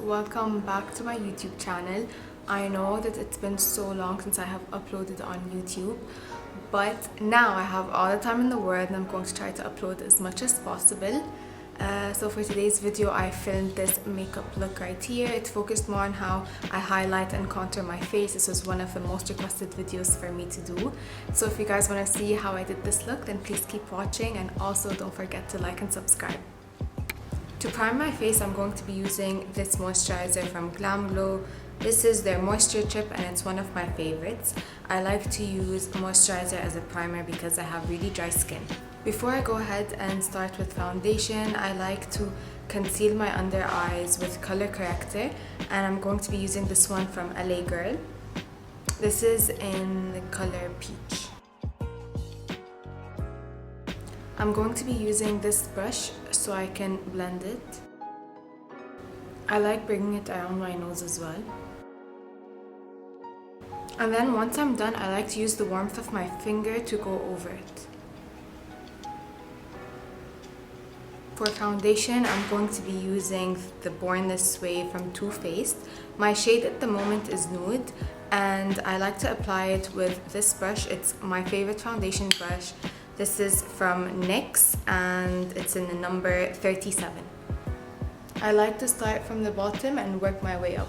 welcome back to my YouTube channel. I know that it's been so long since I have uploaded on YouTube, but now I have all the time in the world and I'm going to try to upload as much as possible. So for today's video I filmed this makeup look right here. It focused more on how I highlight and contour my face. This was one of the most requested videos for me to do. So if you guys want to see how I did this look, then please keep watching, and also don't forget to like and subscribe. To prime my face, I'm going to be using this moisturizer from Glam Glow. This is their moisture chip and it's one of my favorites. I like to use moisturizer as a primer because I have really dry skin. Before I go ahead and start with foundation, I like to conceal my under eyes with color corrector, and I'm going to be using this one from LA Girl. This is in the color Peach. I'm going to be using this brush so I can blend it. I like bringing it around my nose as well. And then once I'm done, I like to use the warmth of my finger to go over it. For foundation, I'm going to be using the Born This Way from Too Faced. My shade at the moment is Nude, and I like to apply it with this brush. It's my favorite foundation brush. This is from NYX and it's in the number 37. I like to start from the bottom and work my way up.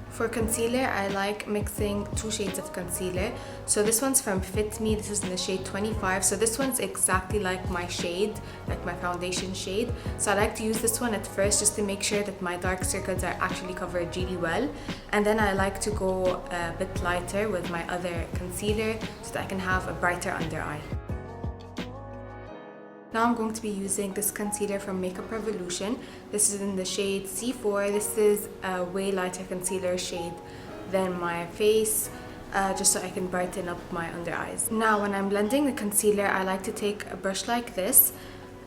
For concealer, I like mixing two shades of concealer. So this one's from Fit Me. This is in the shade 25. So this one's exactly like my shade, like my foundation shade. So I like to use this one at first just to make sure that my dark circles are actually covered really well. And then I like to go a bit lighter with my other concealer so that I can have a brighter under eye. Now I'm going to be using this concealer from Makeup Revolution. This is in the shade C4. This is a way lighter concealer shade than my face, just so I can brighten up my under eyes. Now when I'm blending the concealer, I like to take a brush like this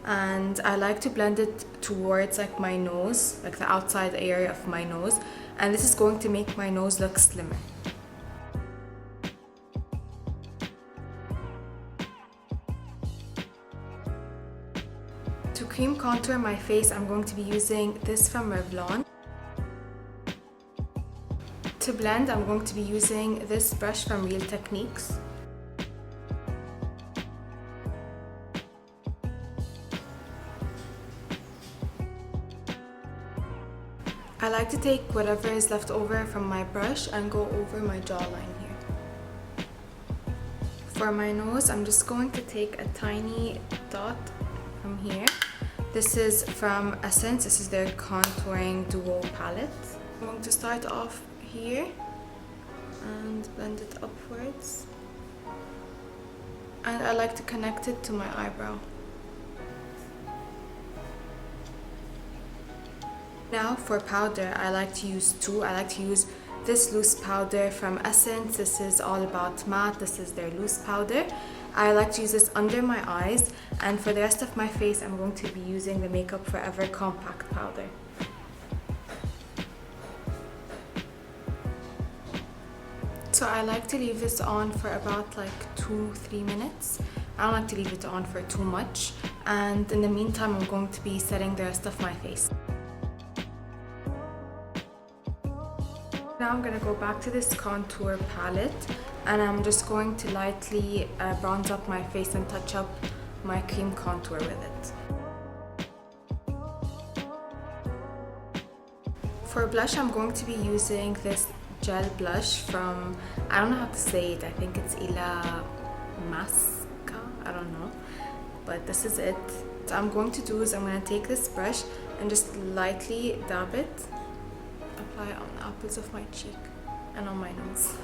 and I like to blend it towards like my nose, like the outside area of my nose. And this is going to make my nose look slimmer. To cream contour my face, I'm going to be using this from Revlon. To blend, I'm going to be using this brush from Real Techniques. I like to take whatever is left over from my brush and go over my jawline here. For my nose, I'm just going to take a tiny dot from here. This is from Essence. This is their contouring duo palette. I'm going to start off here and blend it upwards. And I like to connect it to my eyebrow. Now for powder, I like to use two. I like to use this loose powder from Essence. This is All About Matte. This is their loose powder. I like to use this under my eyes, and for the rest of my face I'm going to be using the Makeup Forever compact powder. So I like to leave this on for about like 2-3 minutes. I don't like to leave it on for too much, and in the meantime I'm going to be setting the rest of my face. Now I'm going to go back to this contour palette and I'm just going to lightly bronze up my face and touch up my cream contour with it. For blush, I'm going to be using this gel blush from, I don't know how to say it, I think it's Ila Masca, I don't know, but this is it. What I'm going to do is I'm going to take this brush and just lightly dab it, apply it on the apples of my cheek and on my nose.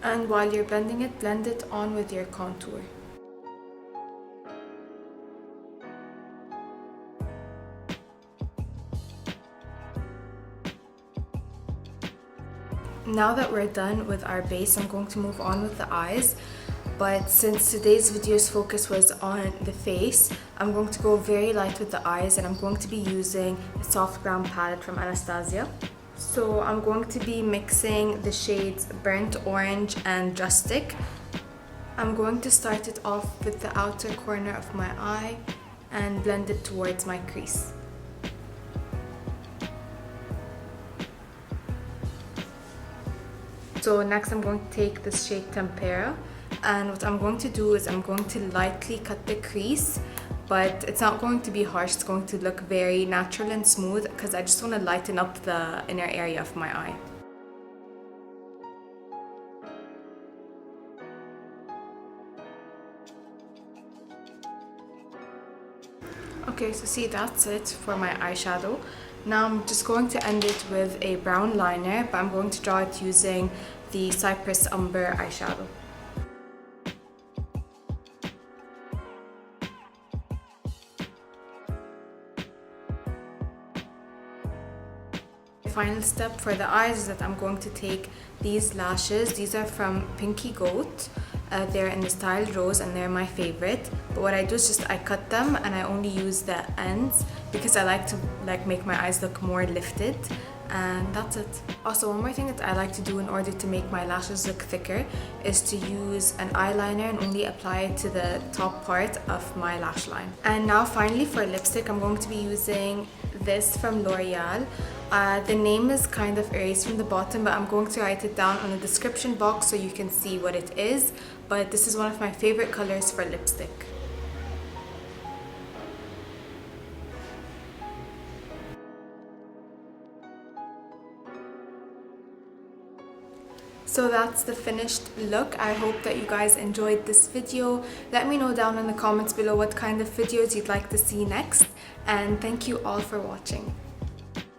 And while you're blending it, blend it on with your contour. Now that we're done with our base, I'm going to move on with the eyes. But since today's video's focus was on the face, I'm going to go very light with the eyes, and I'm going to be using the Softglam palette from Anastasia. So I'm going to be mixing the shades Burnt Orange and Rustic. I'm going to start it off with the outer corner of my eye and blend it towards my crease. So next I'm going to take this shade Tempera, and what I'm going to do is I'm going to lightly cut the crease, but it's not going to be harsh, it's going to look very natural and smooth because I just want to lighten up the inner area of my eye. Okay, so see, that's it for my eyeshadow. Now I'm just going to end it with a brown liner, but I'm going to draw it using the Cypress Umber eyeshadow. The final step for the eyes is that I'm going to take these lashes. These are from Pinky Goat. They're in the style Rose and they're my favorite. But what I do is just I cut them and I only use the ends because I like to make my eyes look more lifted. And that's it. Also, one more thing that I like to do in order to make my lashes look thicker is to use an eyeliner and only apply it to the top part of my lash line. And now finally for lipstick, I'm going to be using this from L'Oreal. The name is kind of erased from the bottom, but I'm going to write it down on the description box so you can see what it is. But this is one of my favorite colors for lipstick. So that's the finished look. I hope that you guys enjoyed this video. Let me know down in the comments below what kind of videos you'd like to see next. And thank you all for watching.